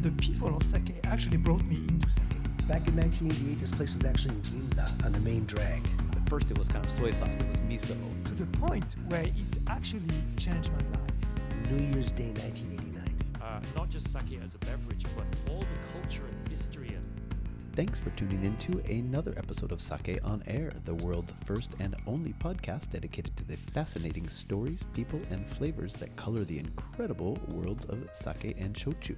the people of sake actually brought me into sake. Back in 1988, this place was actually in Ginza on the main drag. At first it was kind of soy sauce, it was miso. To the point where it actually changed my life. New Year's Day 1989. Not just sake as a beverage, but all the culture and history. Thanks for tuning in to another episode of Sake on Air, the world's first and only podcast dedicated to the fascinating stories, people, and flavors that color the incredible worlds of sake and shochu.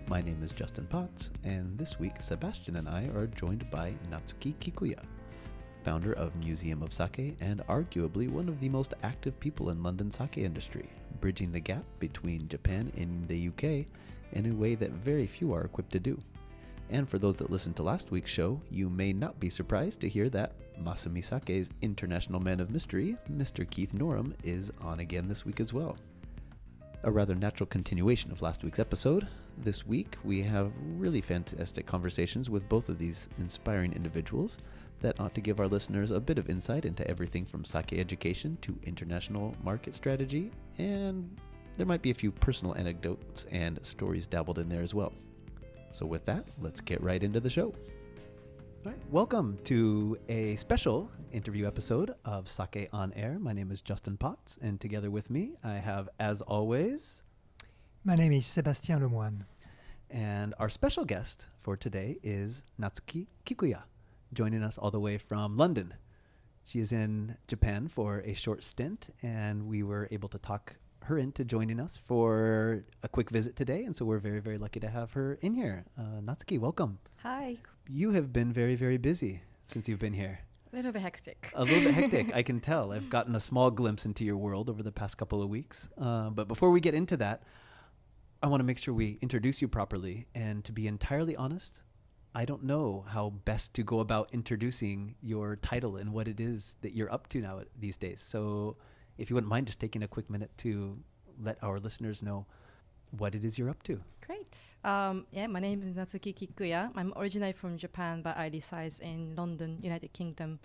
My name is Justin Potts, and this week Sebastien and I are joined by Natsuki Kikuya, founder of Museum of Sake and arguably one of the most active people in London's sake industry, bridging the gap between Japan and the UK in a way that very few are equipped to do. And for those that listened to last week's show, you may not be surprised to hear that Masumi Sake's international man of mystery, Mr. Keith Norum, is on again this week as well. A rather natural continuation of last week's episode. This week, we have really fantastic conversations with both of these inspiring individuals that ought to give our listeners a bit of insight into everything from sake education to international market strategy, and there might be a few personal anecdotes and stories dabbled in there as well. So with that, let's get right into the show. All right, welcome to a special interview episode of Sake on Air. My name is Justin Potts, and together with me, I have, as always... My name is Sebastien Lemoine. And our special guest for today is Natsuki Kikuya, joining us all the way from London. She is in Japan for a short stint, and we were able to talk her into joining us for a quick visit today, and so we're very, very lucky to have her in here. Natsuki, welcome. Hi. You have been very, very busy since you've been here. A little bit hectic. A little bit hectic, I can tell. I've gotten a small glimpse into your world over the past couple of weeks. But before we get into that, I want to make sure we introduce you properly. And to be entirely honest, I don't know how best to go about introducing your title and what it is that you're up to now these days. So if you wouldn't mind just taking a quick minute to let our listeners know what it is you're up to. Great. My name is Natsuki Kikuya. I'm originally from Japan, but I reside in London, United Kingdom,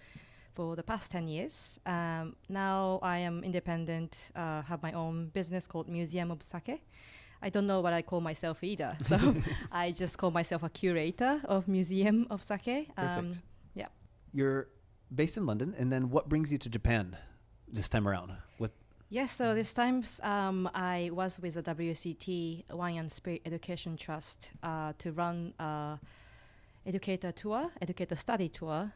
for the past 10 years. Now I am independent, have my own business called Museum of Sake. I don't know what I call myself either, so I just call myself a curator of Museum of Sake. Perfect. Yeah. You're based in London, and then what brings you to Japan this time around? Yes, so this time I was with the WCT Wine and Spirit Education Trust to run educator study tour.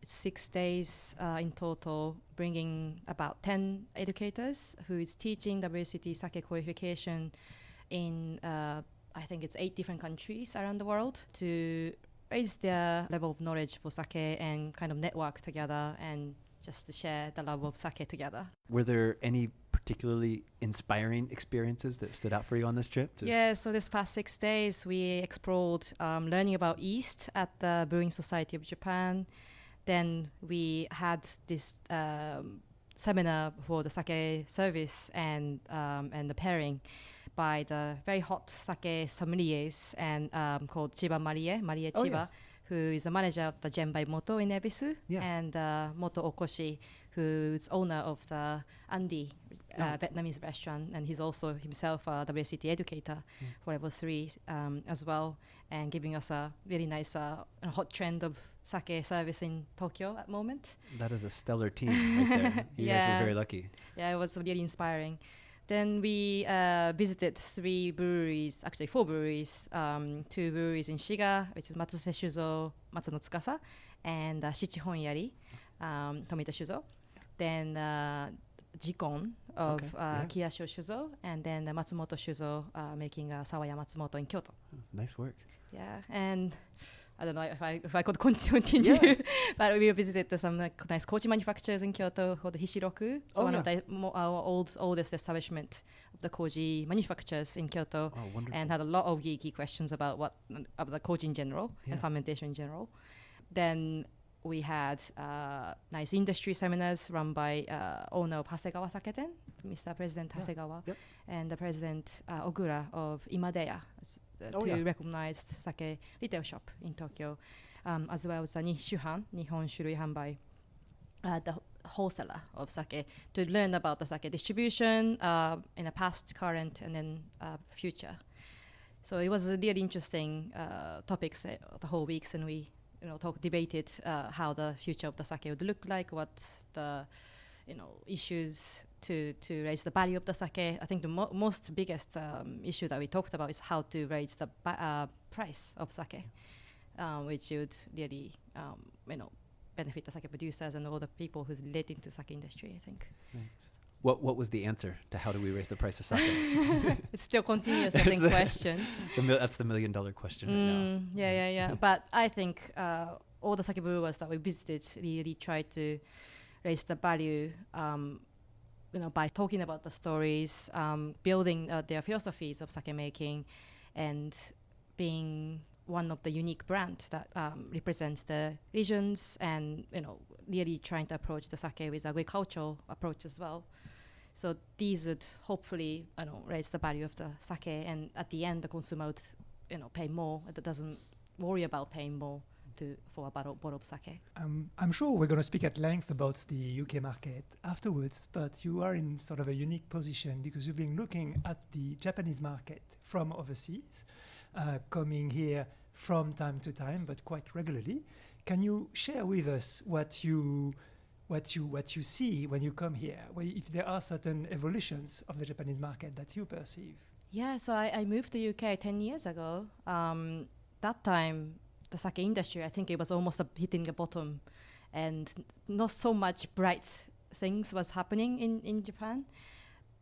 It's 6 days in total, bringing about 10 educators who is teaching WCT sake qualification in, I think it's 8 different countries around the world to raise their level of knowledge for sake and kind of network together and just to share the love of sake together. Were there any particularly inspiring experiences that stood out for you on this trip? Yeah, so this past 6 days, we explored learning about yeast at the Brewing Society of Japan. Then we had this seminar for the sake service and the pairing by the very hot sake sommeliers and called Chiba Marie Chiba. Yeah. Who is a manager of the Genbai Moto in Ebisu, and Moto Okoshi, who's owner of the Andi Vietnamese restaurant, and he's also himself a WCT educator for level 3 as well, and giving us a really nice hot trend of sake service in Tokyo at the moment. That is a stellar team right there. You guys were very lucky. Yeah, it was really inspiring. Then we visited 4 breweries, 2 breweries in Shiga, which is Matsuse Shuzo, Matsuno Tsukasa, and Shichi Honyari, Tomita Shuzo. Then Jikon of Kiyasho Shuzo, and then Matsumoto Shuzo making Sawaya Matsumoto in Kyoto. Nice work. Yeah, and I don't know if I could continue, but we visited some nice koji manufacturers in Kyoto called Hishiroku. So one of the our oldest establishment of the koji manufacturers in Kyoto, and had a lot of geeky questions about the koji in general and fermentation in general. Then we had nice industry seminars run by owner of Hasegawa Saketen, Mr. President Hasegawa, and the President Ogura of Imadeya, recognized sake retail shop in Tokyo, as well as Nishuhan, Nihon Shurui Hanbai, the wholesaler of sake, to learn about the sake distribution in the past, current, and then future. So it was a really interesting topics the whole weeks, and we debated how the future of the sake would look like, what the issues to raise the value of the sake. I think the most biggest issue that we talked about is how to raise the price of sake, which would really benefit the sake producers and all the people who's relating to sake industry, I think. Right. What was the answer to how do we raise the price of sake? It's still continuous, I think, question. That's the $1 million question right now. Yeah. But I think all the sake brewers that we visited really tried to raise the value, by talking about the stories, building their philosophies of sake making, and being one of the unique brands that represents the regions, and really trying to approach the sake with agricultural approach as well. So these would hopefully raise the value of the sake, and at the end the consumer would pay more. It doesn't worry about paying more for a bottle of sake. I'm sure we're going to speak at length about the UK market afterwards, but you are in sort of a unique position because you've been looking at the Japanese market from overseas, coming here from time to time, but quite regularly. Can you share with us what you see when you come here? If there are certain evolutions of the Japanese market that you perceive? Yeah, so I moved to UK 10 years ago. That time, the sake industry, I think it was almost hitting the bottom, and not so much bright things was happening in Japan.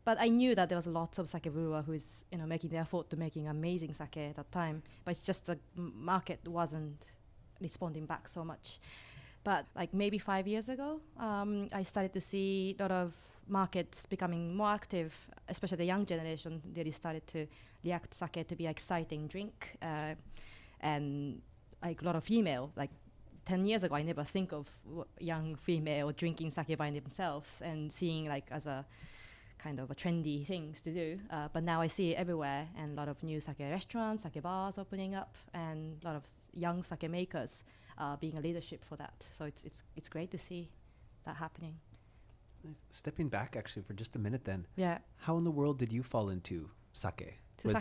But I knew that there was lots of sake brewer who's making the effort to making amazing sake at that time. But it's just the market wasn't responding back so much. But like maybe 5 years ago, I started to see a lot of markets becoming more active, especially the young generation. They started to react sake to be an exciting drink, and like a lot of female. Like 10 years ago, I never think of young female drinking sake by themselves and seeing like as a kind of a trendy things to do. But now I see it everywhere, and a lot of new sake restaurants, sake bars opening up, and a lot of young sake makers being a leadership for that. So it's great to see that happening. Nice. Stepping back actually for just a minute then. Yeah. How in the world did you fall into sake? Was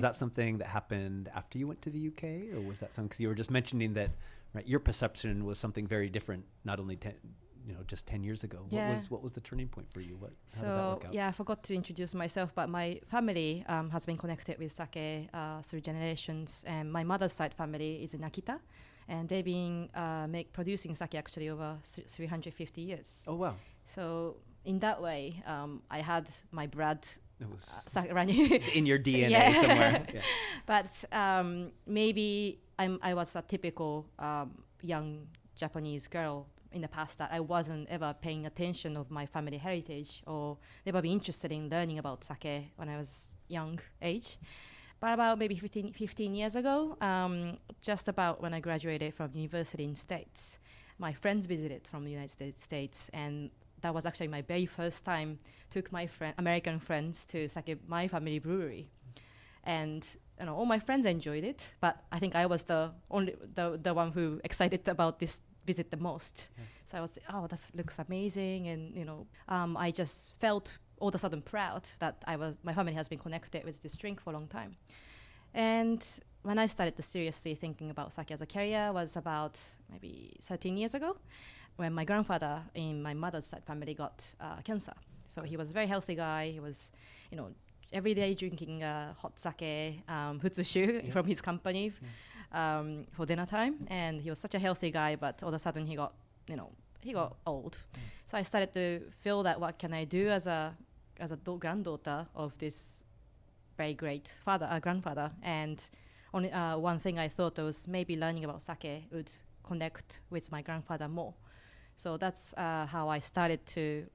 that something that happened after you went to the UK, or was that something, because you were just mentioning that, right, your perception was something very different, not only just 10 years ago. Yeah. What was the turning point for you? How did that work out? Yeah, I forgot to introduce myself, but my family has been connected with sake through generations, and my mother's side family is in Akita, and they've been producing sake actually over 350 years. Oh wow. So in that way, I had my blood running. It's in your DNA somewhere. Yeah. But maybe I was a typical young Japanese girl in the past that I wasn't ever paying attention of my family heritage, or never be interested in learning about sake when I was young age. But about maybe 15 years ago, just about when I graduated from university in States, my friends visited from the United States, and that was actually my very first time took my American friends to my family brewery. And all my friends enjoyed it, but I think I was the one who excited about this visit the most. Yeah. So I was that looks amazing, and I just felt all of a sudden proud that my family has been connected with this drink for a long time. And when I started to seriously thinking about sake as a career was about maybe 13 years ago, when my grandfather in my mother's side family got cancer. So he was a very healthy guy. He was, every day drinking hot sake, futsushu from his company for dinner time. And he was such a healthy guy, but all of a sudden he got old. So I started to feel that what can I do as a granddaughter of this very great grandfather. And only one thing I thought was maybe learning about sake would connect with my grandfather more. So that's how I started to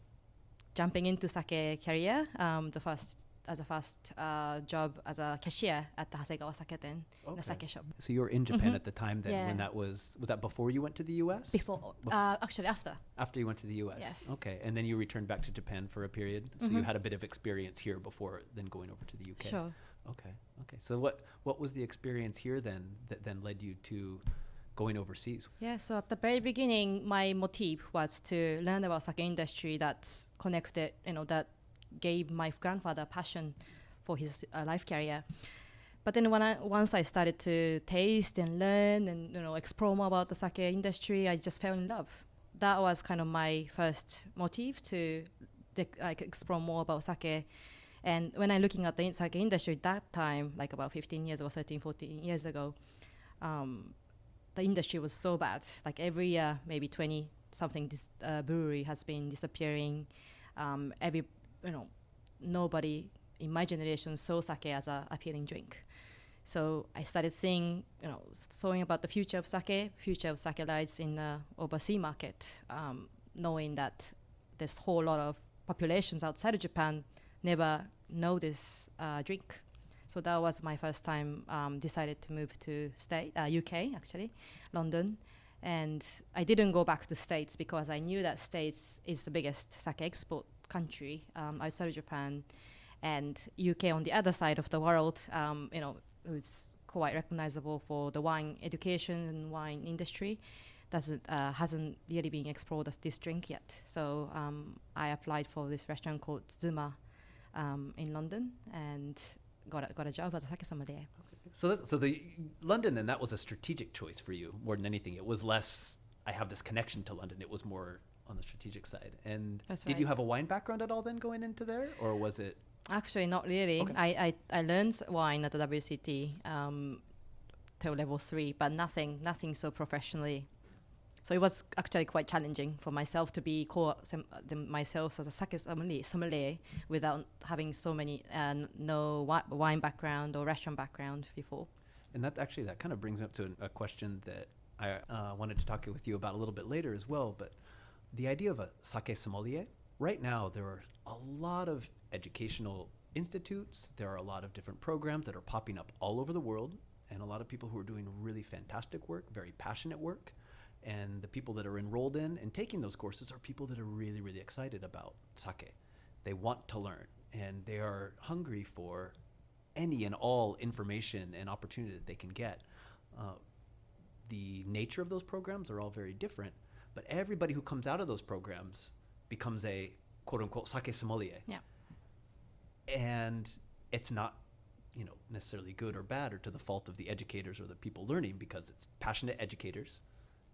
jumping into sake career. The first job as a cashier at the Hasegawa Saketen, in a sake shop. So you were in Japan at the time then, when that was that before you went to the US? Before. Actually after. After you went to the US? Yes. Okay, and then you returned back to Japan for a period. So you had a bit of experience here before then going over to the UK. Sure. Okay. So what was the experience here then that then led you to going overseas? Yeah, so at the very beginning, my motive was to learn about sake industry that's connected, that gave my grandfather passion for his life career. But then once I started to taste and learn and explore more about the sake industry, I just fell in love. That was kind of my first motive to explore more about sake. And when I'm looking at the sake industry at that time, like about 15 years ago, 13, 14 years ago, the industry was so bad. Like every year, maybe 20 something brewery has been disappearing. Nobody in my generation saw sake as an appealing drink. So I started seeing about the future of sake lies in the overseas market, knowing that there's a whole lot of populations outside of Japan never know this drink. So that was my first time decided to move to UK, actually, London. And I didn't go back to States because I knew that States is the biggest sake export country outside of Japan. And UK on the other side of the world, who's quite recognizable for the wine education and wine industry, hasn't really been explored as this drink yet. So I applied for this restaurant called Zuma in London and got a job as a sake sommelier. So the London, then, that was a strategic choice for you more than anything. It was less, I have this connection to London. It was more on the strategic side. And did you have a wine background at all then going into there, or was it? Actually, not really. Okay. I learned wine at the WCT till level 3, but nothing so professionally. So it was actually quite challenging for myself to be myself as a sake sommelier without having so many no wine background or restaurant background before. And that kind of brings me up to a question that I wanted to talk with you about a little bit later as well. But the idea of a sake sommelier, right now there are a lot of educational institutes. There are a lot of different programs that are popping up all over the world, and a lot of people who are doing really fantastic work, very passionate work. And the people that are enrolled in and taking those courses are people that are really, really excited about sake. They want to learn, and they are hungry for any and all information and opportunity that they can get. The nature of those programs are all very different, but everybody who comes out of those programs becomes a quote-unquote sake sommelier. Yeah. And it's not necessarily good or bad or to the fault of the educators or the people learning, because it's passionate educators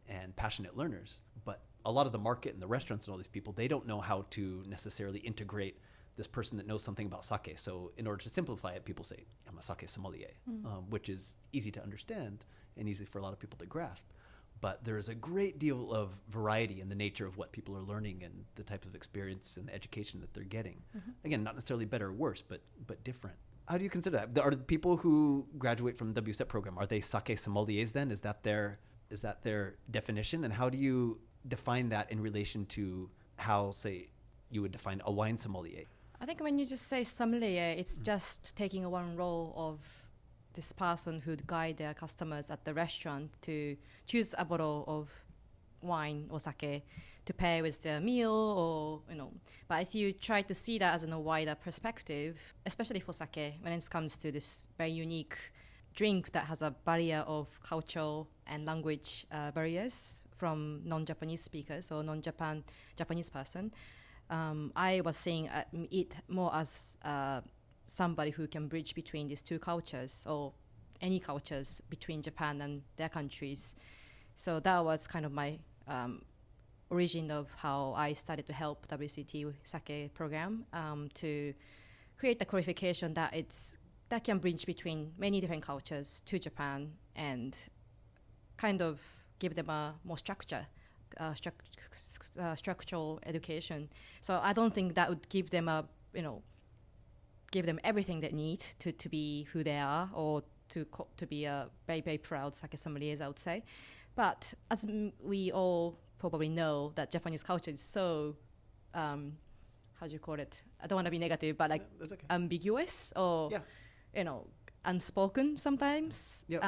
and passionate learners. But a lot of the market and the restaurants and all these people, they don't know how to necessarily integrate this person that knows something about sake. So in order to simplify it, people say, I'm a sake sommelier, which is easy to understand and easy for a lot of people to grasp. But there is a great deal of variety in the nature of what people are learning and the type of experience and education that they're getting. Again, not necessarily better or worse, but different. How do you consider that? Are the people who graduate from the WSET program, are they sake sommeliers then? Is that their definition? And how do you define that in relation to how, say, you would define a wine sommelier? I think when you just say sommelier, it's just taking one role of this person who'd guide their customers at the restaurant to choose a bottle of wine or sake to pair with their meal, or But if you try to see that as in a wider perspective, especially for sake, when it comes to this very unique drink that has a barrier of cultural and language barriers from non-Japanese speakers or Japanese person, I was seeing it more as somebody who can bridge between these two cultures or any cultures between Japan and their countries. So that was kind of my origin of how I started to help WCT sake program to create the qualification that can bridge between many different cultures to Japan and kind of give them a more structural education. So I don't think that would give them give them everything they need to be who they are, or to be a very, very proud sake sommeliers, I would say. But as we all probably know, that Japanese culture is so, how do you call it? I don't want to be negative, but like ambiguous or, unspoken sometimes. Yep.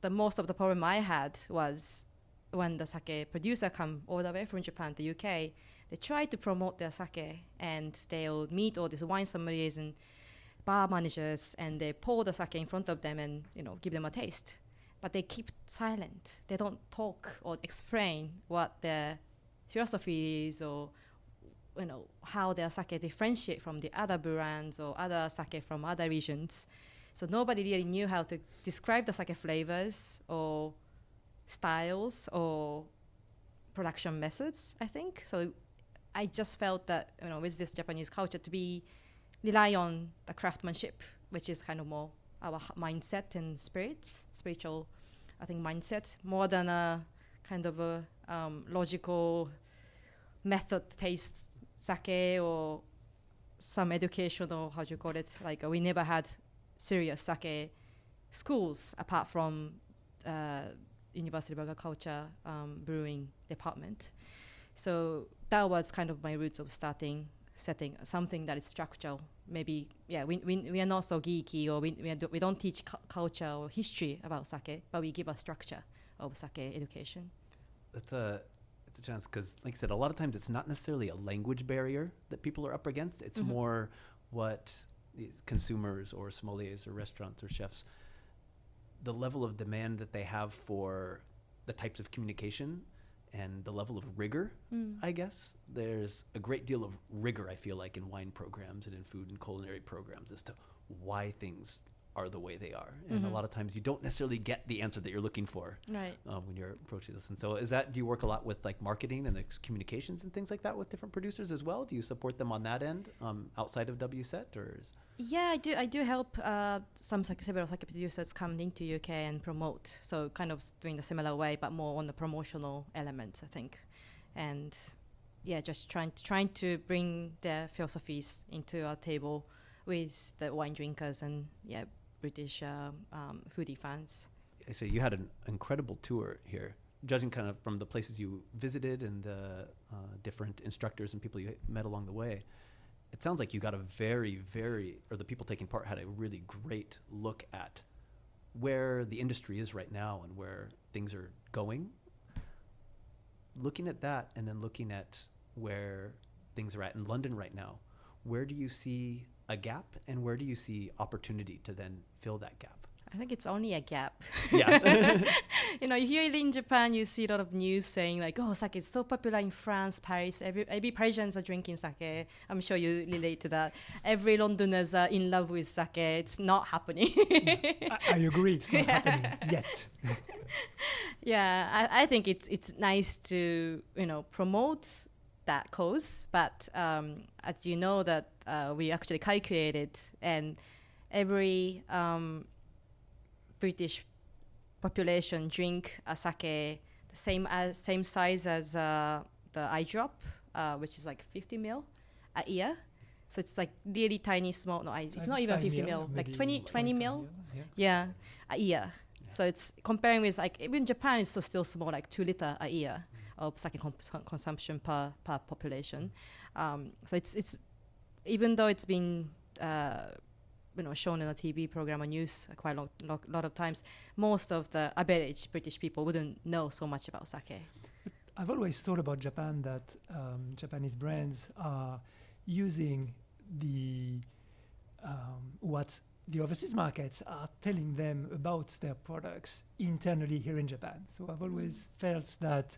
The most of the problem I had was when the sake producer come all the way from Japan to UK, they try to promote their sake and they'll meet all these wine sommeliers and bar managers and they pour the sake in front of them and give them a taste. But they keep silent. They don't talk or explain what their philosophy is, or how their sake differentiate from the other brands or other sake from other regions. So nobody really knew how to describe the sake flavors or styles or production methods, I think. So I just felt that, with this Japanese culture to rely on the craftsmanship, which is kind of more our mindset and spiritual, I think, mindset, more than a kind of a logical method taste sake or some educational, how do you call it? Like we never had serious sake schools apart from University of Agriculture brewing department. So that was kind of my roots of setting something that is structural. Maybe, we are not so geeky, or we don't teach culture or history about sake, but we give a structure of sake education. It's a chance, because like I said, a lot of times it's not necessarily a language barrier that people are up against. It's more what these consumers or sommeliers or restaurants or chefs, the level of demand that they have for the types of communication and the level of rigor, I guess. There's a great deal of rigor, I feel like, in wine programs and in food and culinary programs as to why things are the way they are. And a lot of times you don't necessarily get the answer that you're looking for when you're approaching this. And so do you work a lot with like marketing and communications and things like that with different producers as well? Do you support them on that end outside of WSET? Yeah, I do help several sake producers come into UK and promote. So kind of doing the similar way, but more on the promotional elements, I think. And just trying to bring their philosophies into our table with the wine drinkers and British foodie fans. I say you had an incredible tour here, judging kind of from the places you visited and the different instructors and people you met along the way. It sounds like you got the people taking part had a really great look at where the industry is right now and where things are going. Looking at that and then looking at where things are at in London right now, where do you see a gap and where do you see opportunity to then fill that gap? I think it's only a gap. Yeah. Here in Japan, you see a lot of news saying like, oh, sake is so popular in France, Paris. Every Parisians are drinking sake. I'm sure you relate to that. Every Londoners are in love with sake. It's not happening. I agree. It's not happening yet. I think it's nice to promote that cause, but as you know that we actually calculated, and every British population drink a sake the same size as the eye drop, which is like 50 ml a year. So it's like really tiny, small. No, it's not even 50 ml, like 20 ml. Yeah, a year. So it's comparing with like even Japan is still small, like 2 liter a year of sake consumption per population. So it's even though it's been shown in a TV program or news quite a lot of times, most of the average British people wouldn't know so much about sake. I've always thought about Japan that Japanese brands are using what the overseas markets are telling them about their products internally here in Japan. So I've always felt that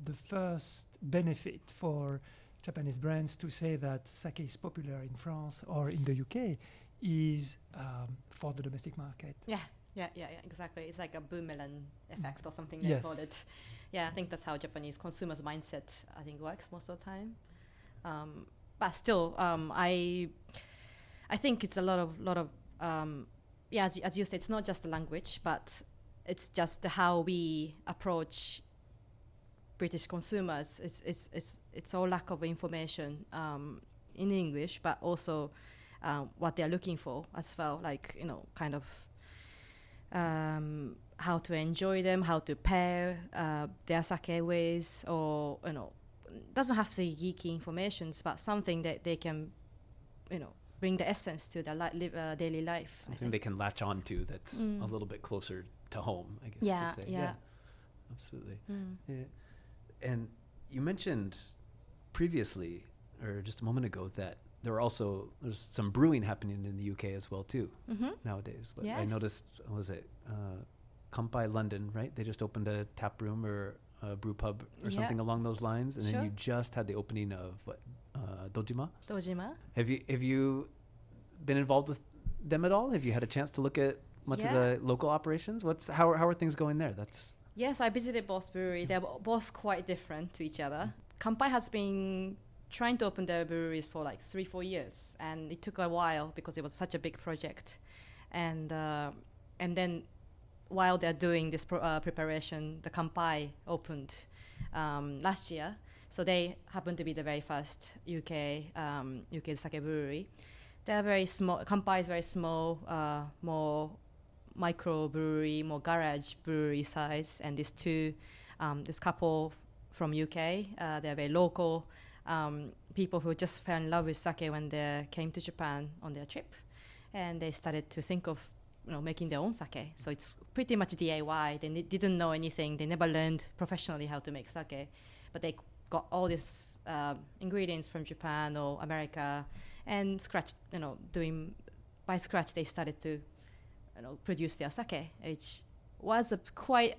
the first benefit for Japanese brands to say that sake is popular in France or in the UK is for the domestic market. Yeah, exactly. It's like a boomerang effect or something they call it. Yeah, I think that's how Japanese consumers' mindset, I think, works most of the time. But still, I think it's a lot of as you said, it's not just the language, but it's just how we approach British consumers. It's all lack of information in English, but also what they're looking for as well, like kind of how to enjoy them, how to pair their sake with, or doesn't have to be geeky information, but something that they can bring the essence to their daily life. Something they can latch on to that's a little bit closer to home, I guess you could say. Yeah, absolutely. Yeah. And you mentioned previously, or just a moment ago, that there's some brewing happening in the UK as well too nowadays. Yes. I noticed, Kampai London, right? They just opened a tap room or a brew pub or something along those lines, and then you just had the opening of Dojima. Dojima. Have you been involved with them at all? Have you had a chance to look at much of the local operations? How are things going there? Yes, I visited both breweries. They're both quite different to each other. Kampai has been trying to open their breweries for like 3-4 years, and it took a while because it was such a big project. And then while they're doing this preparation, the Kampai opened last year. So they happen to be the very first UK sake brewery. They're very small. Kampai is very small, more micro brewery, more garage brewery size. And these two, this couple from UK, they're very local people who just fell in love with sake when they came to Japan on their trip, and they started to think of making their own sake. So it's pretty much DIY. They didn't know anything. They never learned professionally how to make sake, but they got all these ingredients from Japan or America, and doing by scratch they started to produce their sake, which was quite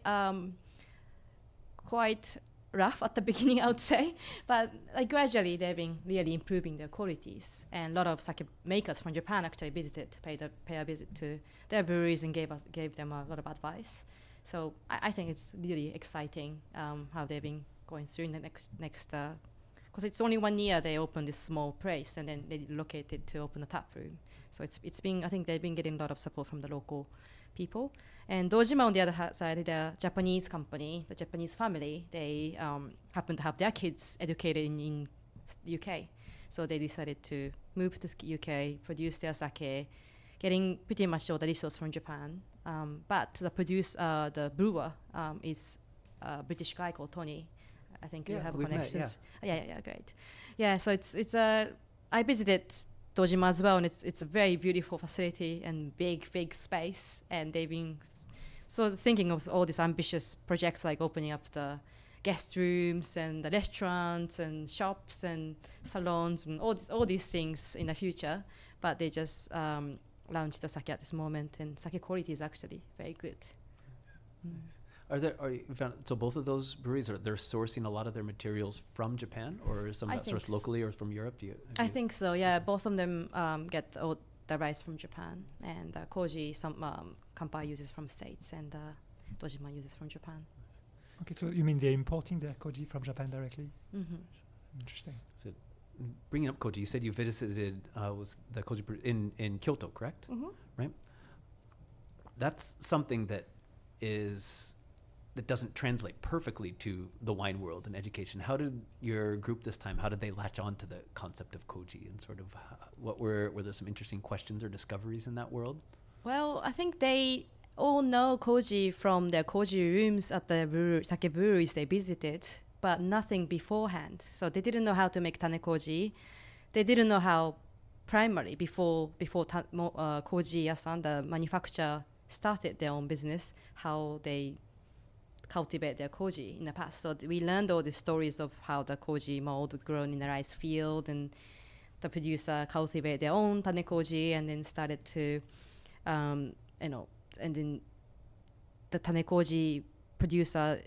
rough at the beginning, I would say, but gradually they've been really improving their qualities, and a lot of sake makers from Japan actually paid a visit to their breweries and gave them a lot of advice. So I think it's really exciting how they've been going through in the next because it's only 1 year they opened this small place, and then they relocated to open a tap room. So it's been, I think they've been getting a lot of support from the local people. And Dojima, on the other side, the Japanese company, the Japanese family, they happen to have their kids educated in UK. So they decided to move to UK, produce their sake, getting pretty much all the resources from Japan. But the brewer is a British guy called Tony. I think you have connections. Yeah, great. Yeah, so it's I visited Dojima as well, and it's a very beautiful facility and big space, and they've been thinking of all these ambitious projects like opening up the guest rooms and the restaurants and shops and salons and all these things in the future, but they just launched the sake at this moment, and sake quality is actually very good. Nice. So both of those breweries, they're sourcing a lot of their materials from Japan, or some of that sourced locally or from Europe? I think so, yeah. Both of them get all the rice from Japan, and koji, some Kampai uses from States, and Dojima uses from Japan. Okay, so you mean they're importing their koji from Japan directly? Mm-hmm. Interesting. So bringing up koji, you said you visited was the koji in Kyoto, correct? Mm-hmm. Right? That's something that doesn't translate perfectly to the wine world and education. How did your group this time, how did they latch on to the concept of koji, and sort of were there some interesting questions or discoveries in that world? Well, I think they all know koji from their koji rooms at the sake breweries they visited, but nothing beforehand. So they didn't know how to make tane koji. They didn't know how primarily before koji yasan, the manufacturer, started their own business, how they cultivate their koji in the past. So we learned all the stories of how the koji mold was grown in the rice field, and the producer cultivate their own tane koji, and then started to, and then the tane koji producer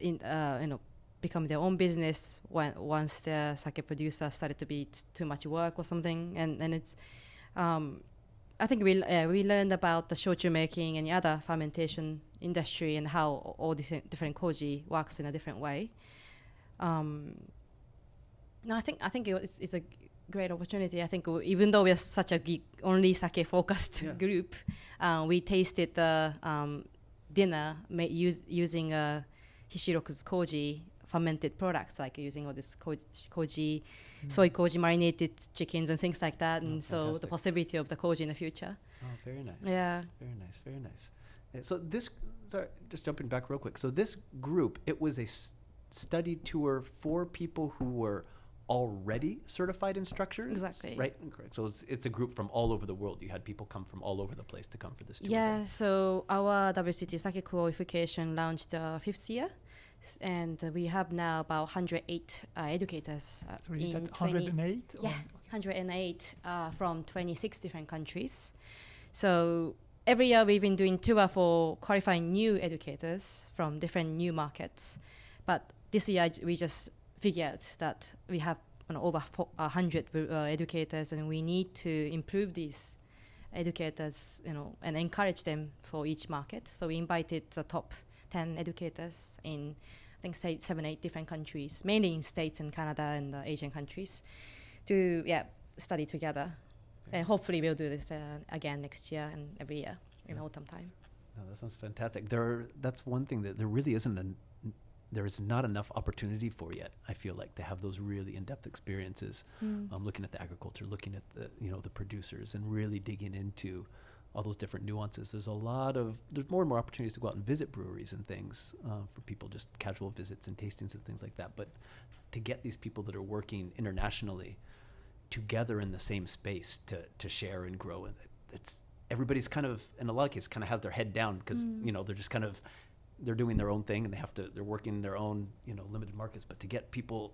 become their own business once the sake producer started to be too much work or something, and it's. I think we learned about the shochu making and the other fermentation industry, and how all these different koji works in a different way. No, I think it's a great opportunity. I think even though we're such a only sake focused group, we tasted the dinner using Hishiroku's koji fermented products, like using all this koji, soy koji marinated chickens and things like that, and so the possibility of the koji in the future. Oh, very nice. Yeah. Very nice. So just jumping back real quick. So this group, it was a study tour for people who were already certified instructors? Exactly. Right? Correct. So it's a group from all over the world. You had people come from all over the place to come for this tour. Yeah, so our WCT Sake qualification launched 5th year. And we have now about 108 educators. So in 108? Yeah, 108 from 26 different countries. So every year we've been doing tour for qualifying new educators from different new markets. But this year we just figured that we have over 100 educators, and we need to improve these educators, and encourage them for each market. So we invited the top 10 educators in, I think, 7, 8 different countries, mainly in States and Canada and Asian countries, to study together. And hopefully we'll do this again next year and every year in autumn time. No, that sounds fantastic. That's one thing that there really there is not enough opportunity for yet, I feel like, to have those really in-depth experiences, looking at the agriculture, looking at the producers, and really digging into all those different nuances. There's more and more opportunities to go out and visit breweries and things for people, just casual visits and tastings and things like that. But to get these people that are working internationally together in the same space to share and grow, it's everybody's kind of, in a lot of cases, kind of has their head down because they're just kind of, they're doing their own thing and they're working in their own limited markets. But to get people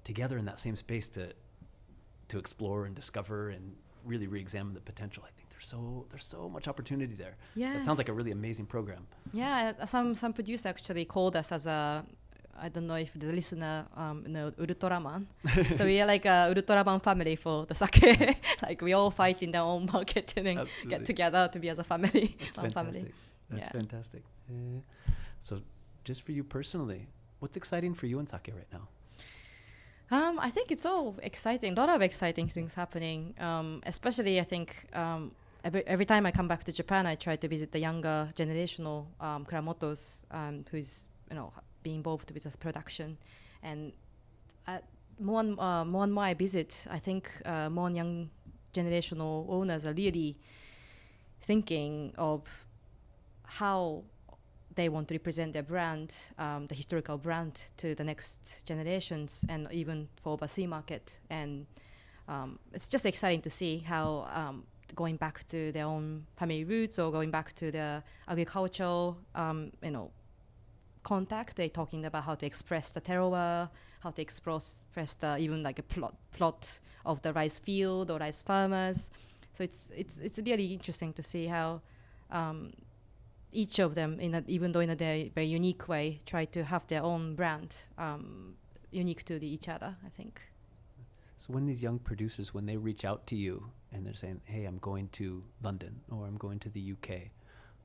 together in that same space to explore and discover and really re-examine the potential, I think there's so much opportunity there. Yes. It sounds like a really amazing program. Yeah, some producer actually called us as I don't know if the listener know Ultraman. So we are like a Ultraman family for the sake. Like we all fight in their own market and then get together to be as a family. That's one fantastic. Family. That's fantastic. So just for you personally, what's exciting for you in sake right now? I think it's all exciting. A lot of exciting things happening. Especially, I think every time I come back to Japan, I try to visit the younger generational kuramotos who's be involved with the production, and more and more I visit, I think more young generational owners are really thinking of how they want to represent their brand, the historical brand, to the next generations and even for overseas market. And it's just exciting to see how going back to their own family roots or going back to the agricultural, contact, they're talking about how to express the terroir, how to express the even like a plot of the rice field or rice farmers. So it's really interesting to see how each of them, even though in a very unique way, try to have their own brand, unique to each other, I think. So when these young producers, when they reach out to you and they're saying, hey, I'm going to London or I'm going to the UK,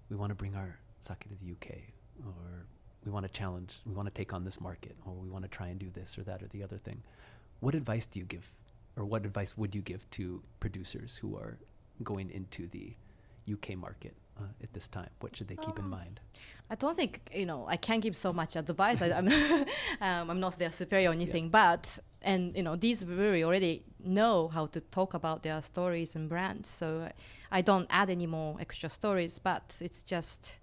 we want to bring our sake to the UK, or we want to challenge, we want to take on this market, or we want to try and do this or that or the other thing. What advice do you give, or what advice would you give to producers who are going into the UK market at this time? What should they keep in mind? I don't think, I can't give so much advice. I'm not their superior or anything, but, these breweries already know how to talk about their stories and brands. So I don't add any more extra stories, but it's just,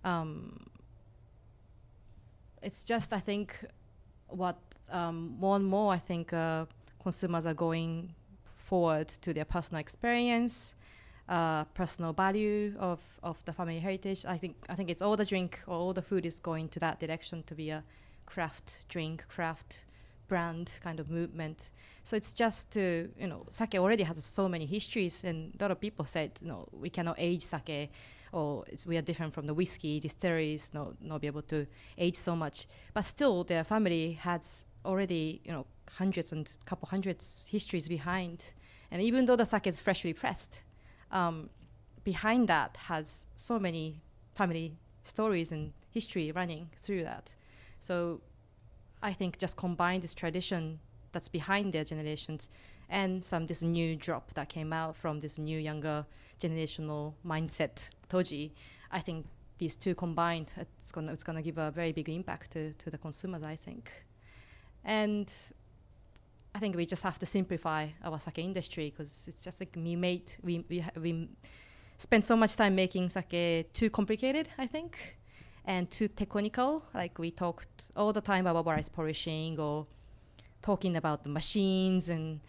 I think, what more and more, I think, consumers are going forward to their personal experience, personal value of the family heritage. I think it's all the drink or all the food is going to that direction to be a craft drink, craft brand kind of movement. So it's just to, sake already has so many histories, and a lot of people said, we cannot age sake, or we are different from the whiskey distilleries, not be able to age so much. But still, their family has already, hundreds and couple hundreds histories behind. And even though the sake is freshly pressed, behind that has so many family stories and history running through that. So I think just combine this tradition that's behind their generations and this new drop that came out from this new younger generational mindset, Toji. I think these two combined, it's gonna give a very big impact to the consumers, I think. And I think we just have to simplify our sake industry, because it's just like we spent so much time making sake too complicated, I think, and too technical. Like we talked all the time about rice polishing or talking about the machines, and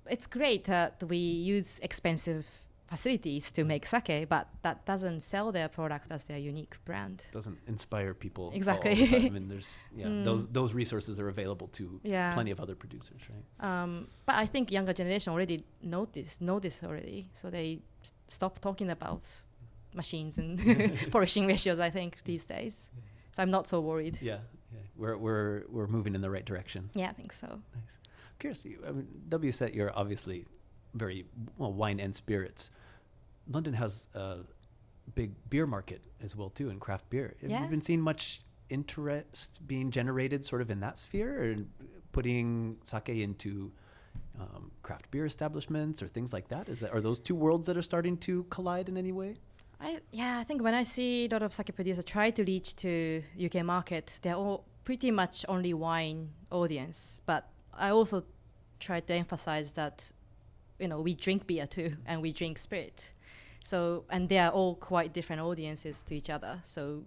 it's great that we use expensive facilities to make sake, but that doesn't sell their product as their unique brand. Doesn't inspire people. Exactly. All the time. And there's those resources are available to plenty of other producers, right? But I think younger generation already know this already, so they stop talking about machines and polishing ratios, I think, these days. So I'm not so worried. Yeah. We're moving in the right direction. Yeah, I think so. Nice. Curious, W said you're obviously very well wine and spirits. London has a big beer market as well too, in craft beer. Have you been seeing much interest being generated sort of in that sphere, or putting sake into craft beer establishments or things like that? Are those two worlds that are starting to collide in any way? I think when I see a lot of sake producers try to reach to UK market, they're all pretty much only wine audience. But I also try to emphasize that, we drink beer too, and we drink spirit. So, and they are all quite different audiences to each other. So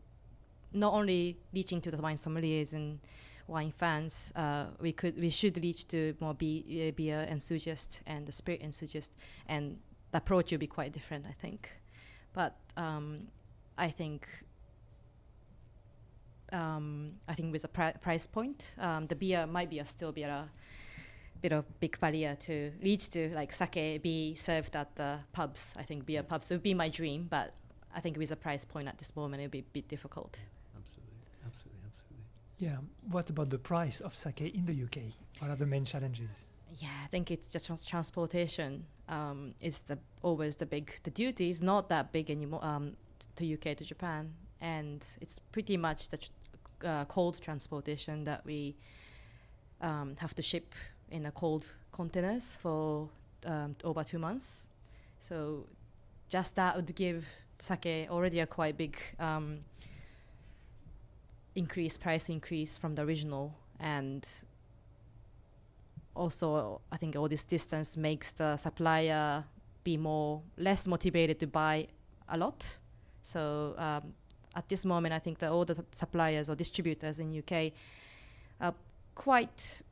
not only reaching to the wine sommeliers and wine fans, we should reach to more beer enthusiasts and the spirit enthusiasts, and the approach will be quite different, I think. But I think with a price point, the beer might be still be a bit of big barrier to reach to, like sake be served at the pubs. I think beer pubs would be my dream, but I think with a price point at this moment, it'll be a bit difficult. Absolutely. Yeah. What about the price of sake in the UK? What are the main challenges? Yeah, I think it's just transportation is always the big. The duty is not that big anymore to UK to Japan, and it's pretty much the cold transportation that we have to ship in a cold containers for over 2 months. So just that would give sake already a quite big price increase from the original, and also I think all this distance makes the supplier be less motivated to buy a lot. So at this moment, I think that all the suppliers or distributors in UK are quite,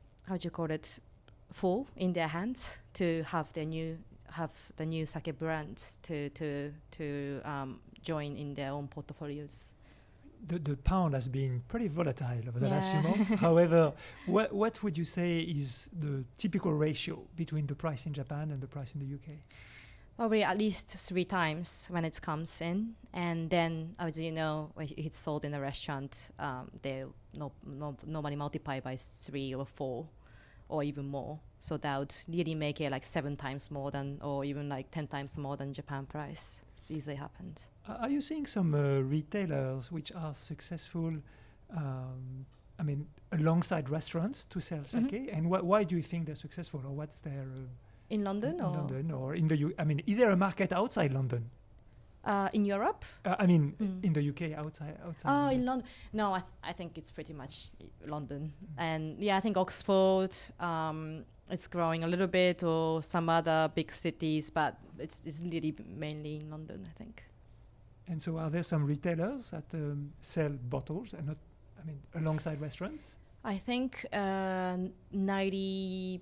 full in their hands to have the new sake brands to join in their own portfolios. The pound has been pretty volatile over the last few months. However, what would you say is the typical ratio between the price in Japan and the price in the UK? Probably at least 3 times when it comes in, and then as when it's sold in a restaurant, they'll normally multiply by 3 or 4 or even more. So that would really make it like 7 times more than, or even like 10 times more than Japan price. It's easily happened. Are you seeing some retailers which are successful, alongside restaurants to sell sake? Mm-hmm. And why do you think they're successful, or what's their... in London? Or in the either a market outside London? In Europe? In the UK, outside. Oh, in London. No, I think it's pretty much London. And I think Oxford, it's growing a little bit, or some other big cities, but it's really mainly in London, I think. And so are there some retailers that sell bottles and not, alongside restaurants? I think 98%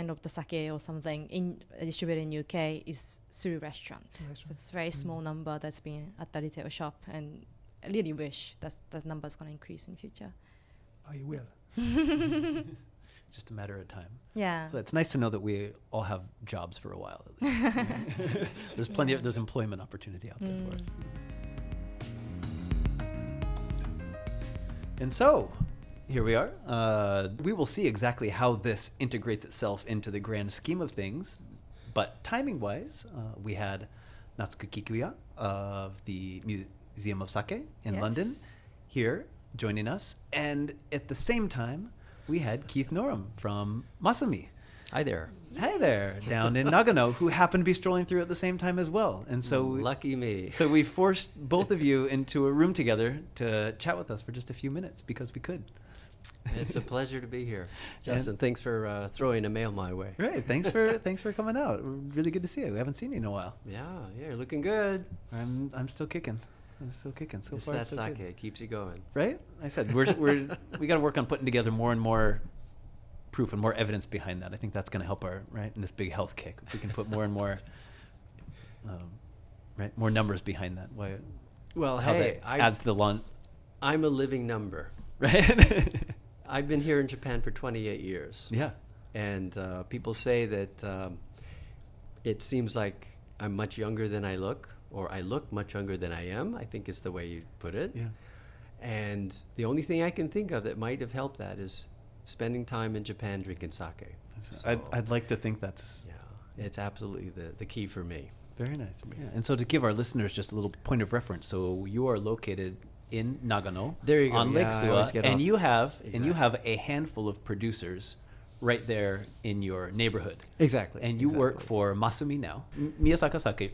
of the sake or something distributed in UK is through restaurants. So it's a very small number that's been at the retail shop, and I really wish that number is going to increase in future. Oh, you will. Just a matter of time. Yeah. So it's nice to know that we all have jobs for a while at least. There's employment opportunity out there for us. And so, here we are. We will see exactly how this integrates itself into the grand scheme of things. But timing-wise, we had Natsuki Kikuya of the Museum of Sake in London here joining us. And at the same time, we had Keith Norum from Masumi. Hi there. Hi there, down in Nagano, who happened to be strolling through at the same time as well. And so lucky me. So we forced both of you into a room together to chat with us for just a few minutes because we could. It's a pleasure to be here, Justin. Thanks for throwing a mail my way. Right. Thanks for coming out. Really good to see you. We haven't seen you in a while. Yeah, you're looking good. I'm still kicking. So it's far, that so sake. good. It keeps you going. Right? I said we got to work on putting together more and more proof and more evidence behind that. I think that's going to help in this big health kick. If we can put more and more more numbers behind that. Adds to the lawn. I'm a living number. Right? I've been here in Japan for 28 years. Yeah. And people say that it seems like I'm much younger than I look, or I look much younger than I am, I think is the way you put it. Yeah. And the only thing I can think of that might have helped that is spending time in Japan drinking sake. I'd like to think that's it's absolutely the key for me. Very nice. Yeah. And so to give our listeners just a little point of reference, so you are located in Nagano, There you go. on Yeah, Lake I Suwa, always get and off. you have Exactly. a handful of producers right there in your neighborhood. Exactly. And you work for Masumi now, Miyasaka Sake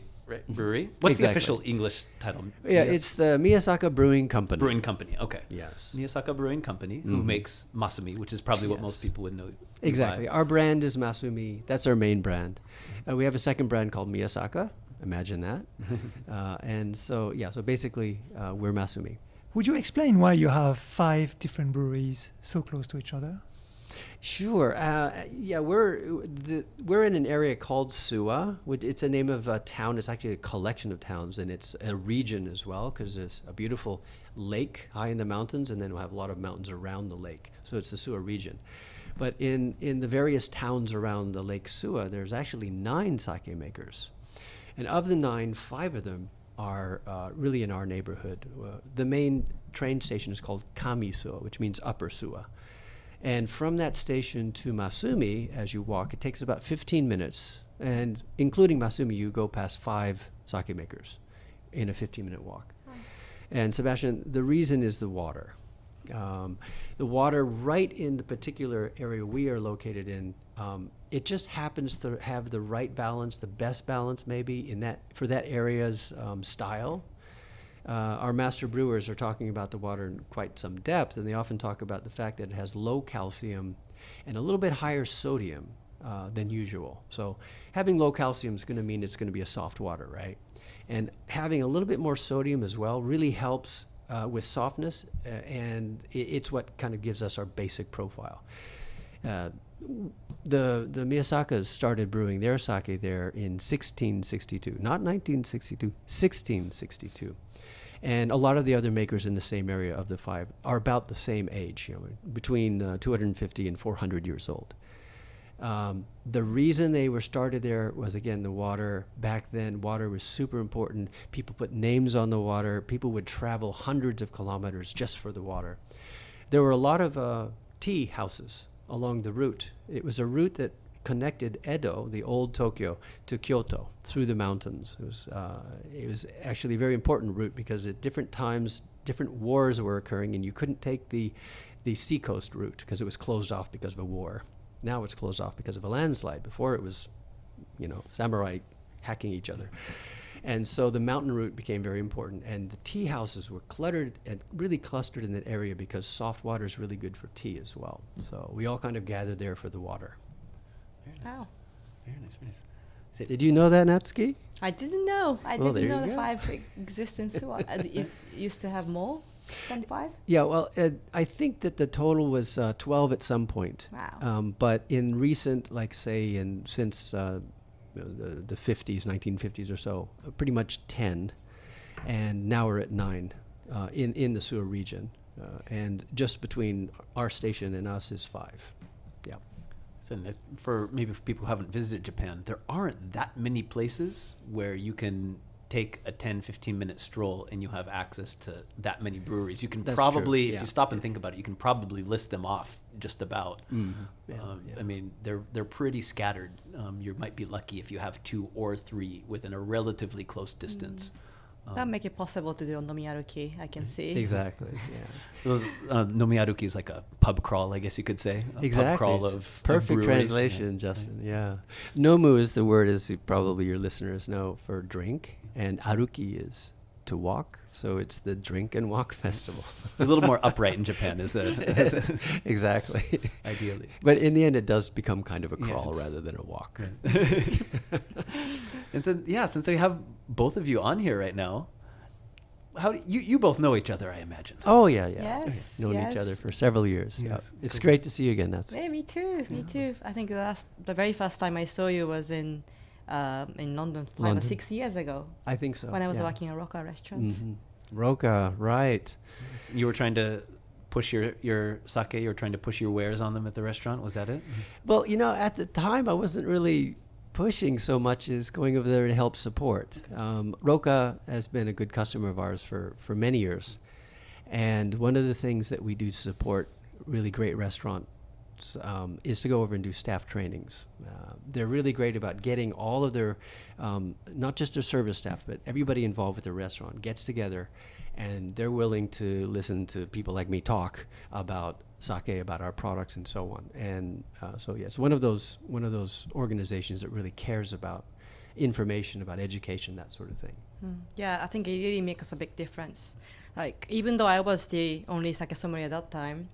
Brewery. What's the Exactly. official English title? Yeah, it's the Miyasaka Brewing Company. Brewing Company. Okay. Yes. Miyasaka Brewing Company, who makes Masumi, which is probably what most Yes. people would know. Exactly. by. Our brand is Masumi. That's our main brand. We have a second brand called Miyasaka. Imagine that. And so, yeah, so basically, we're Masumi. Would you explain why you have 5 different breweries so close to each other? Sure. Yeah, we're in an area called Suwa. It's a name of a town. It's actually a collection of towns, and it's a region as well, because there's a beautiful lake high in the mountains, and then we'll have a lot of mountains around the lake. So it's the Suwa region. But in the various towns around the Lake Suwa, there's actually 9 sake makers. And of the 9, 5 of them are really in our neighborhood. The main train station is called Kami Suwa, which means Upper Suwa. And from that station to Masumi, as you walk, it takes about 15 minutes. And including Masumi, you go past 5 sake makers in a 15-minute walk. And Sebastien, the reason is the water. The water right in the particular area we are located in, it just happens to have the right balance, the best balance maybe in that for that area's style. Our master brewers are talking about the water in quite some depth, and they often talk about the fact that it has low calcium and a little bit higher sodium than usual. So having low calcium is going to mean it's going to be a soft water, right? And having a little bit more sodium as well really helps with softness, and it's what kind of gives us our basic profile. The Miyasakas started brewing their sake there in 1662, not 1962, 1662. And a lot of the other makers in the same area of the 5 are about the same age, between 250 and 400 years old. The reason they were started there was, again, the water. Back then, water was super important. People put names on the water. People would travel hundreds of kilometers just for the water. There were a lot of tea houses along the route. It was a route that connected Edo, the old Tokyo, to Kyoto through the mountains. It was actually a very important route because at different times, different wars were occurring, and you couldn't take the seacoast route because it was closed off because of a war. Now it's closed off because of a landslide. Before it was, samurai hacking each other. And so the mountain route became very important. And the tea houses were cluttered and really clustered in that area because soft water is really good for tea as well. So we all kind of gathered there for the water. Very nice. Wow. Very nice. Very nice. Did you know that, Natsuki? I didn't know. I Well, didn't there know you the go. 5 exist in Suwa. It used to have more than 5? Yeah, well, I think that the total was 12 at some point. Wow. But in recent, since the 50s, 1950s or so, pretty much 10. And now we're at 9 in the Suwa region. And just between our station and us is 5. Yeah. So for people who haven't visited Japan, there aren't that many places where you can take a 10-15-minute stroll and you have access to that many breweries. You can That's probably, true, if yeah. you stop and think about it, you can probably list them off just about. Yeah, yeah. I mean, they're pretty scattered. You might be lucky if you have 2 or 3 within a relatively close distance. That make it possible to do on Nomiyaruki, I can see. Exactly. Yeah. Those, Nomiyaruki is like a pub crawl, I guess you could say. A Exactly. pub crawl It's of perfect breweries. translation, Yeah. Justin. Yeah. Nomu is the word, as probably your listeners know, for drink, and aruki is to walk. So it's the drink and walk festival. A little more upright in Japan is the Exactly. ideally. But in the end, it does become kind of a Yeah, crawl it's- rather than a walk. And so, since I have both of you on here right now, how do you both know each other, I imagine. Oh, yeah, yeah. Yes, Known each yes. other for several years. Yes, Yeah. It's cool. great to see you again. That's Yeah, me too. Me too. I think the very first time I saw you was in London 5 or London. 6 years ago I think so. when I was yeah. working at Roca restaurant. Mhm. Roca, right. You were trying to push your sake, you were trying to push your wares on them at the restaurant, was that it? Well, at the time, I wasn't really pushing so much as going over there to help support. Roca has been a good customer of ours for many years. And one of the things that we do to support really great restaurant is to go over and do staff trainings. They're really great about getting all of their, not just their service staff, but everybody involved with the restaurant gets together, and they're willing to listen to people like me talk about sake, about our products, and so on. And so it's one of those organizations that really cares about information, about education, that sort of thing. Yeah, I think it really makes a big difference. Like, even though I was the only sake sommelier at that time,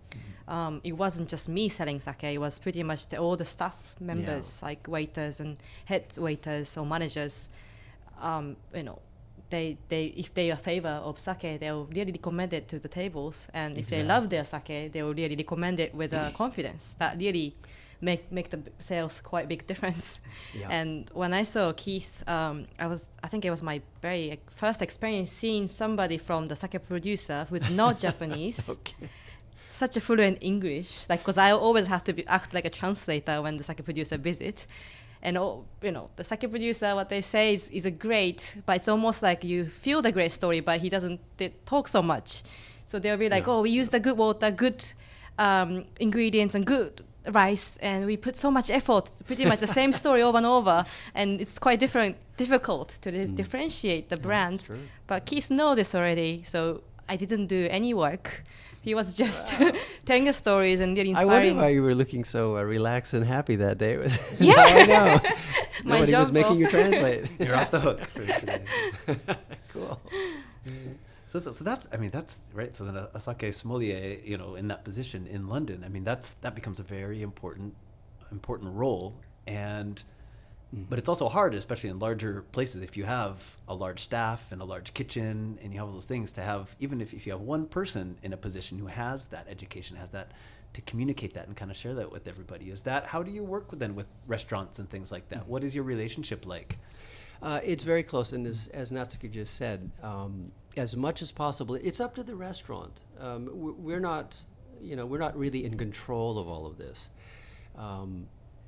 it wasn't just me selling sake. It was pretty much all the staff members, like waiters and head waiters or managers. They if they are favor of sake, they'll really recommend it to the tables. And if they love their sake, they will really recommend it with confidence. That really make the sales quite big difference. Yeah. And when I saw Keith, I think it was my very first experience seeing somebody from the sake producer who's not Japanese, such a fluent English, like, because I always have to act like a translator when the sake producer visits. And the sake producer, what they say is a great, but it's almost like you feel the great story, but he doesn't talk so much. So they'll be like, we use the good water, good ingredients, and good rice, and we put so much effort, pretty much the same story over and over, and it's quite difficult to differentiate the brands. But Keith knows this already, so I didn't do any work. He was just telling the stories and really inspiring. I wonder why you were looking so relaxed and happy that day. Yeah. I know. My Nobody was making you translate. You're off the hook for today. Cool. So that's right. So then a sake sommelier, in that position in London, that becomes a very important role, and but it's also hard, especially in larger places, if you have a large staff and a large kitchen and you have all those things, to have, even if you have one person in a position who has that education, has that, to communicate that and kind of share that with everybody. How do you work with restaurants and things like that? What is your relationship like? It's very close, and as Natsuki just said, as much as possible, it's up to the restaurant. We're not really in control of all of this.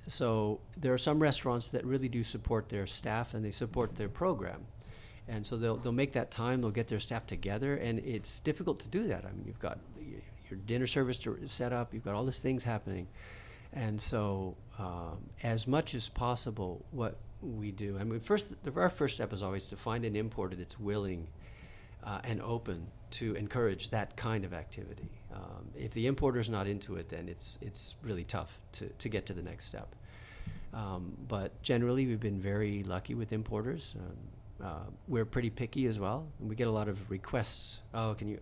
So there are some restaurants that really do support their staff and they support their program, and so they'll make that time. They'll get their staff together, and it's difficult to do that. You've got your dinner service to set up. You've got all these things happening, and so as much as possible, what we do, our first step is always to find an importer that's willing and open to encourage that kind of activity. If the importer's not into it, then it's really tough to get to the next step. But generally, we've been very lucky with importers. We're pretty picky as well, and we get a lot of requests.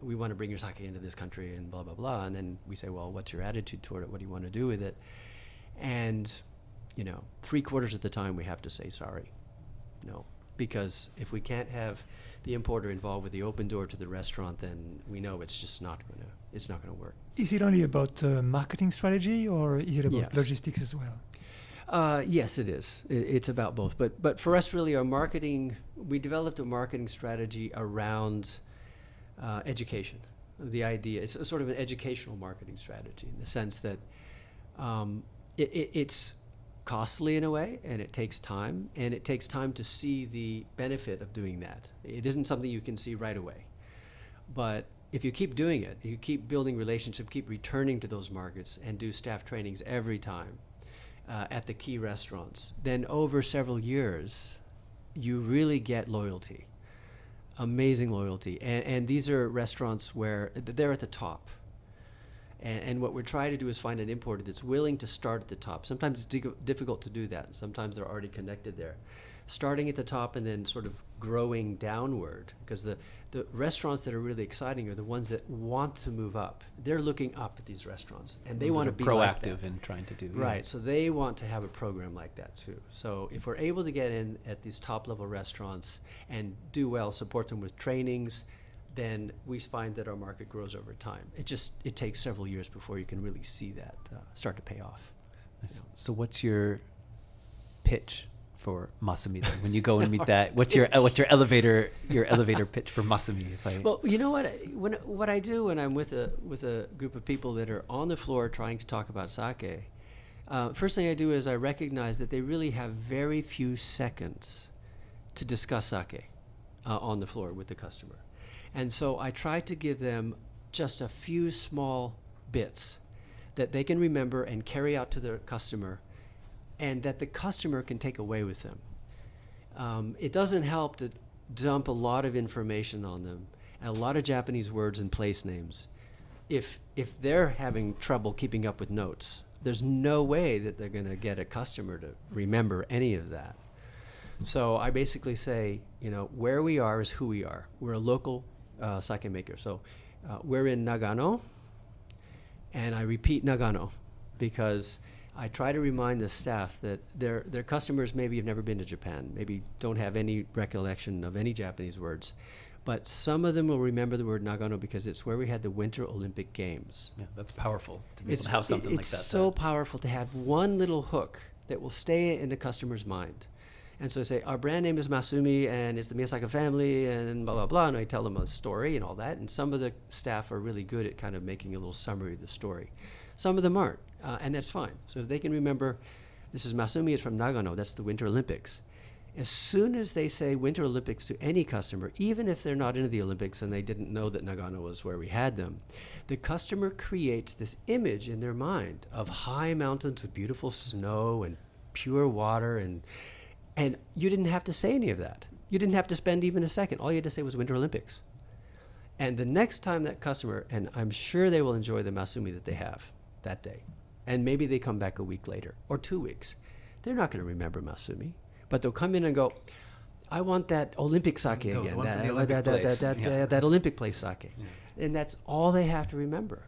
We want to bring your sake into this country and blah blah blah. And then we say, well, what's your attitude toward it? What do you want to do with it? And 3/4 of the time we have to say sorry, no, because if we can't have the importer involved with the open door to the restaurant, then we know it's not gonna work. Is it only about marketing strategy, or is it about logistics as well? Yes, it is. It's about both. But for us, really, we developed a marketing strategy around education. The idea, it's a sort of an educational marketing strategy in the sense that it's costly in a way, and it takes time, to see the benefit of doing that. It isn't something you can see right away. But if you keep doing it, you keep building relationships, keep returning to those markets and do staff trainings every time at the key restaurants, then over several years, you really get loyalty, amazing loyalty. And these are restaurants where they're at the top. And what we're trying to do is find an importer that's willing to start at the top. Sometimes it's difficult to do that. Sometimes they're already connected there. Starting at the top and then sort of growing downward, because the restaurants that are really exciting are the ones that want to move up. They're looking up at these restaurants, and they want to be proactive like in trying to do. Right, so they want to have a program like that too. So if we're able to get in at these top-level restaurants and do well, support them with trainings, then we find that our market grows over time. It takes several years before you can really see that start to pay off. So what's your pitch for Masumi then? When you go and meet that, what's your elevator pitch for Masumi? Well, you know what I do when I'm with a group of people that are on the floor trying to talk about sake, first thing I do is I recognize that they really have very few seconds to discuss sake on the floor with the customer. And so I try to give them just a few small bits that they can remember and carry out to their customer, and that the customer can take away with them. It doesn't help to dump a lot of information on them, and a lot of Japanese words and place names. If they're having trouble keeping up with notes, there's no way that they're going to get a customer to remember any of that. So I basically say, where we are is who we are. We're a local sake maker. So we're in Nagano, and I repeat Nagano because I try to remind the staff that their customers maybe have never been to Japan, maybe don't have any recollection of any Japanese words, but some of them will remember the word Nagano because it's where we had the Winter Olympic Games. Yeah, that's powerful to be able to have something like that. It's so powerful to have one little hook that will stay in the customer's mind. And so I say, our brand name is Masumi, and it's the Miyasaka family, and blah, blah, blah. And I tell them a story and all that. And some of the staff are really good at kind of making a little summary of the story. Some of them aren't, and that's fine. So if they can remember, this is Masumi, it's from Nagano, that's the Winter Olympics. As soon as they say Winter Olympics to any customer, even if they're not into the Olympics and they didn't know that Nagano was where we had them, the customer creates this image in their mind of high mountains with beautiful snow and pure water, and you didn't have to say any of that. You didn't have to spend even a second. All you had to say was Winter Olympics. And the next time that customer, and I'm sure they will enjoy the Masumi that they have that day, and maybe they come back a week later or 2 weeks, they're not going to remember Masumi, but they'll come in and go, I want that Olympic sake again, that Olympic place sake. Yeah. And that's all they have to remember.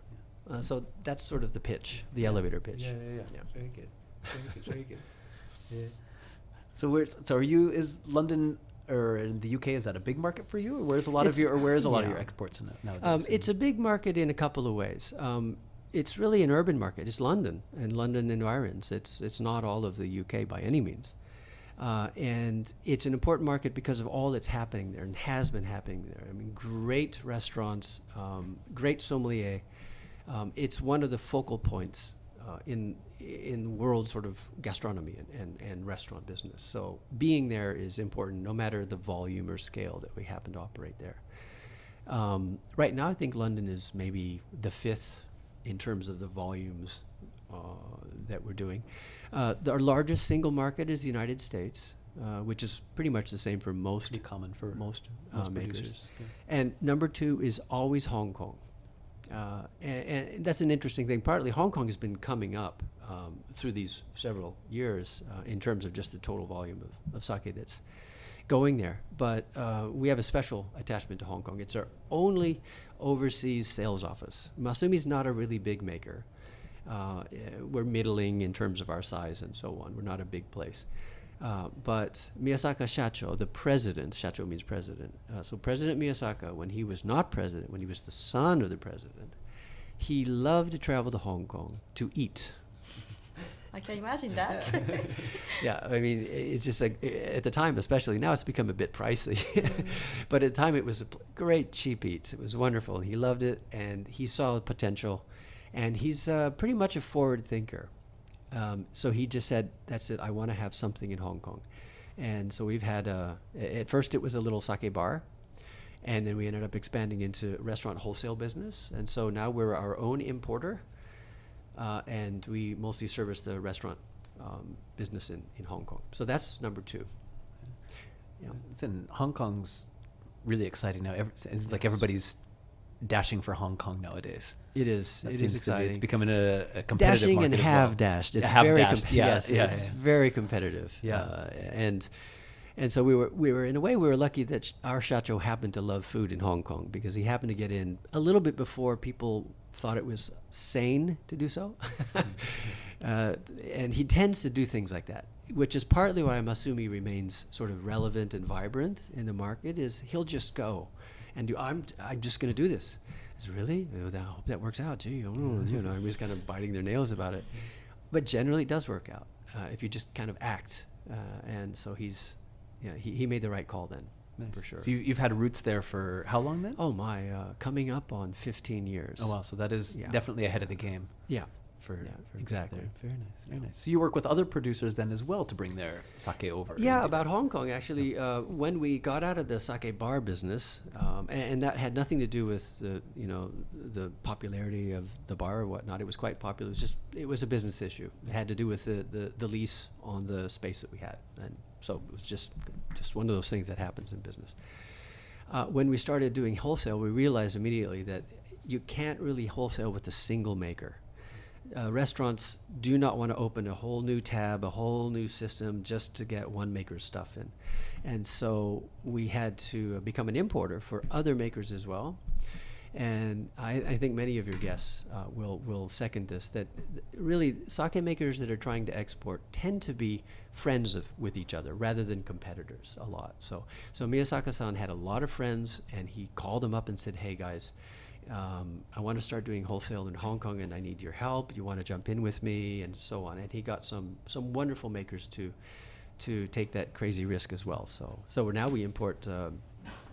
So that's sort of the pitch, the elevator pitch. Yeah. Very good. Very good. Yeah. So are you? Is London or in the UK, is that a big market for you, or where's a lot of your exports nowadays? It's a big market in a couple of ways. It's really an urban market. It's London and London environs. It's not all of the UK by any means, and it's an important market because of all that's happening there and has been happening there. I mean, great restaurants, great sommelier. It's one of the focal points in world sort of gastronomy and restaurant business. So being there is important no matter the volume or scale that we happen to operate there. Right now I think London is maybe the 5th in terms of the volumes that we're doing. Our largest single market is the United States, which is pretty much the same for most. Pretty common for most makers. makers. Okay. And number 2 is always Hong Kong. And that's an interesting thing. Partly Hong Kong has been coming up through these several years in terms of just the total volume of sake that's going there. But we have a special attachment to Hong Kong. It's our only overseas sales office. Masumi's not a really big maker. We're middling in terms of our size and so on. We're not a big place. But Miyasaka Shacho, the president, Shacho means president. So President Miyasaka, when he was not president, when he was the son of the president, he loved to travel to Hong Kong to eat. I can imagine that. Yeah, I mean, it's just like, at the time, especially now, it's become a bit pricey. But at the time, it was great cheap eats. It was wonderful. He loved it, and he saw the potential. And he's pretty much a forward thinker. So he just said, that's it, I want to have something in Hong Kong. And so we've had, at first it was a little sake bar, and then we ended up expanding into restaurant wholesale business. And so now we're our own importer, and we mostly service the restaurant business in Hong Kong. So that's number 2. Yeah. It's in Hong Kong's really exciting now. It's like everybody's dashing for Hong Kong nowadays. It is. It is exciting. It's becoming a competitive dashing market and as have well. dashed. It's have very dashed. It's very competitive. Yeah. And so we were in a way we were lucky that our Shacho happened to love food in Hong Kong because he happened to get in a little bit before people thought it was sane to do so. And he tends to do things like that, which is partly why Masumi remains sort of relevant and vibrant in the market. Is he'll just go and do. I'm just going to do this. I said, really? I hope that works out. Gee, I'm just kind of biting their nails about it. But generally, it does work out if you just kind of act. And so he made the right call then, for sure. So you've had roots there for how long then? Oh my, coming up on 15 years. Oh wow, so that is definitely ahead of the game. Yeah. exactly. Very nice, very nice. So you work with other producers then as well to bring their sake over. Yeah, about Hong Kong, actually. When we got out of the sake bar business, and that had nothing to do with the popularity of the bar or whatnot. It was quite popular. It was a business issue. It had to do with the lease on the space that we had, and so it was just one of those things that happens in business. When we started doing wholesale, we realized immediately that you can't really wholesale with a single maker. Restaurants do not want to open a whole new tab, a whole new system just to get one maker's stuff in. And so we had to become an importer for other makers as well. And I think many of your guests will second this, that really sake makers that are trying to export tend to be friends with each other rather than competitors a lot. So Miyasaka-san had a lot of friends, and he called them up and said, hey guys, I want to start doing wholesale in Hong Kong and I need your help. You want to jump in with me, and so on. And he got some wonderful makers to take that crazy risk as well. So now we import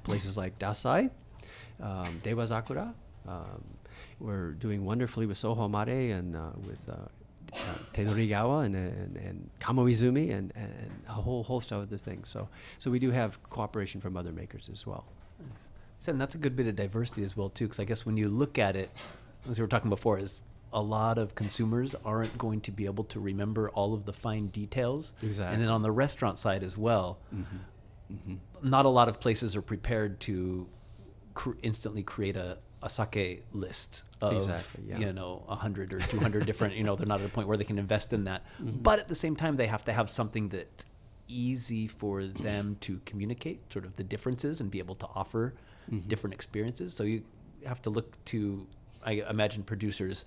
places like Dasai, Deva Zakura. We're doing wonderfully with Soho Mare and with Tenorigawa and Kamoizumi and a whole host of other things. So we do have cooperation from other makers as well. And that's a good bit of diversity as well too, because I guess when you look at it, as we were talking before, is a lot of consumers aren't going to be able to remember all of the fine details. Exactly. And then on the restaurant side as well, not a lot of places are prepared to instantly create a sake list of 100 or 200 different, they're not at a point where they can invest in that. But at the same time, they have to have something that's easy for them to communicate sort of the differences and be able to offer different experiences. So you have to look to, I imagine, producers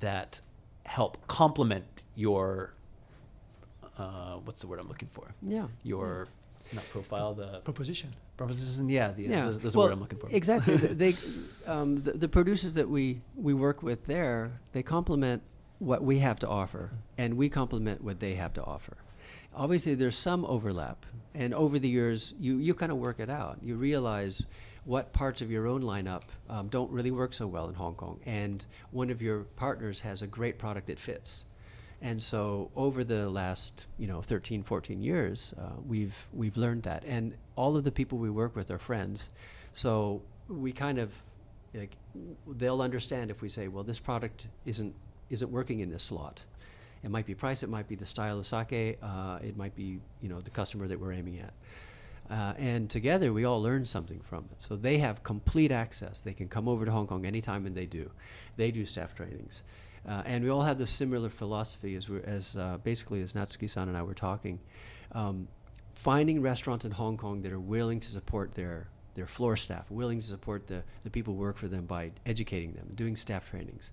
that help complement your what's the word I'm looking for? Your not profile, the Proposition. Yeah, there's a word I'm looking for. Exactly. The producers that we work with there, they complement what we have to offer, and we complement what they have to offer. Obviously, there's some overlap, and over the years, you kind of work it out. You realize what parts of your own lineup don't really work so well in Hong Kong, and one of your partners has a great product that fits. And so over the last 13, 14 years, we've learned that, and all of the people we work with are friends. So we kind of they'll understand if we say, well, this product isn't working in this slot. It might be price, it might be the style of sake, it might be the customer that we're aiming at. And together we all learn something from it. So they have complete access. They can come over to Hong Kong anytime, and they do. They do staff trainings. And we all have this similar philosophy as basically as Natsuki-san and I were talking. Finding restaurants in Hong Kong that are willing to support their floor staff, willing to support the people who work for them by educating them, doing staff trainings.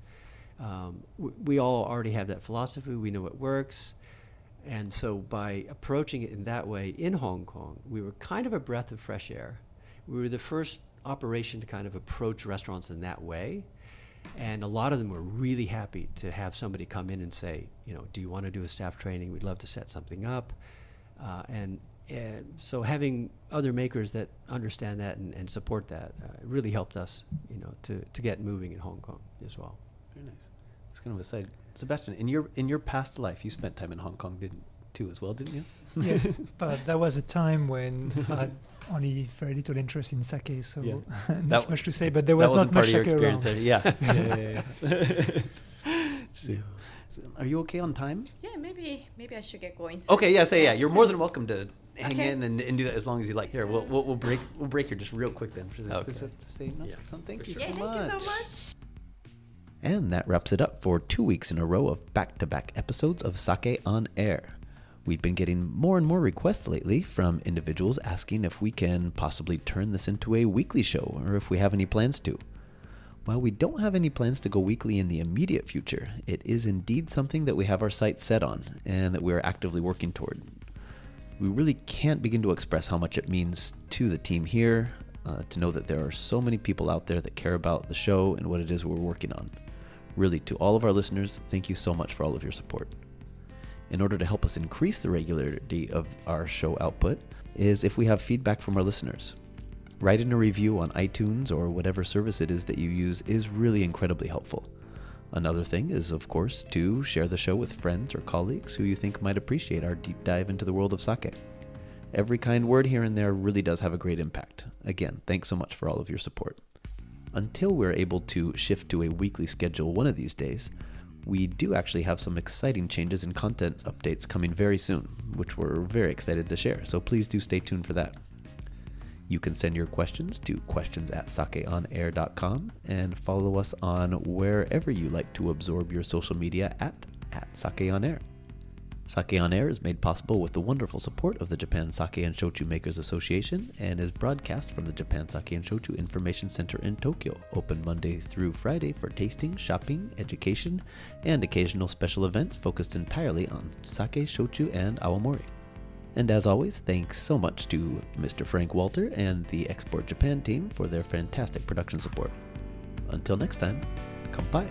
We all already have that philosophy. We know it works. And so by approaching it in that way in Hong Kong, we were kind of a breath of fresh air. We were the first operation to kind of approach restaurants in that way. And a lot of them were really happy to have somebody come in and say, do you want to do a staff training? We'd love to set something up. And so having other makers that understand that and support that really helped us, to get moving in Hong Kong as well. Very nice. It's kind of a side. Sebastian, in your past life, you spent time in Hong Kong too as well, didn't you? Yes, but that was a time when I had only very little interest in sake, so not much to say. But there was not much sake around. Yeah. Are you okay on time? Yeah, maybe I should get going. Okay, you're more than welcome to hang in and do that as long as you like. Here, we'll break here just real quick then. Thank you so much. Thank you so much. And that wraps it up for 2 weeks in a row of back-to-back episodes of Sake on Air. We've been getting more and more requests lately from individuals asking if we can possibly turn this into a weekly show, or if we have any plans to. While we don't have any plans to go weekly in the immediate future, it is indeed something that we have our sights set on, and that we are actively working toward. We really can't begin to express how much it means to the team here, to know that there are so many people out there that care about the show and what it is we're working on. Really, to all of our listeners, thank you so much for all of your support. In order to help us increase the regularity of our show output is if we have feedback from our listeners. Writing a review on iTunes or whatever service it is that you use is really incredibly helpful. Another thing is, of course, to share the show with friends or colleagues who you think might appreciate our deep dive into the world of sake. Every kind word here and there really does have a great impact. Again, thanks so much for all of your support. Until we're able to shift to a weekly schedule one of these days, we do actually have some exciting changes and content updates coming very soon, which we're very excited to share, so please do stay tuned for that. You can send your questions to questions@sakeonair.com and follow us on wherever you like to absorb your social media at Sake on Air. Sake on Air is made possible with the wonderful support of the Japan Sake and Shochu Makers Association and is broadcast from the Japan Sake and Shochu Information Center in Tokyo, open Monday through Friday for tasting, shopping, education, and occasional special events focused entirely on sake, shochu, and awamori. And as always, thanks so much to Mr. Frank Walter and the Export Japan team for their fantastic production support. Until next time, kanpai!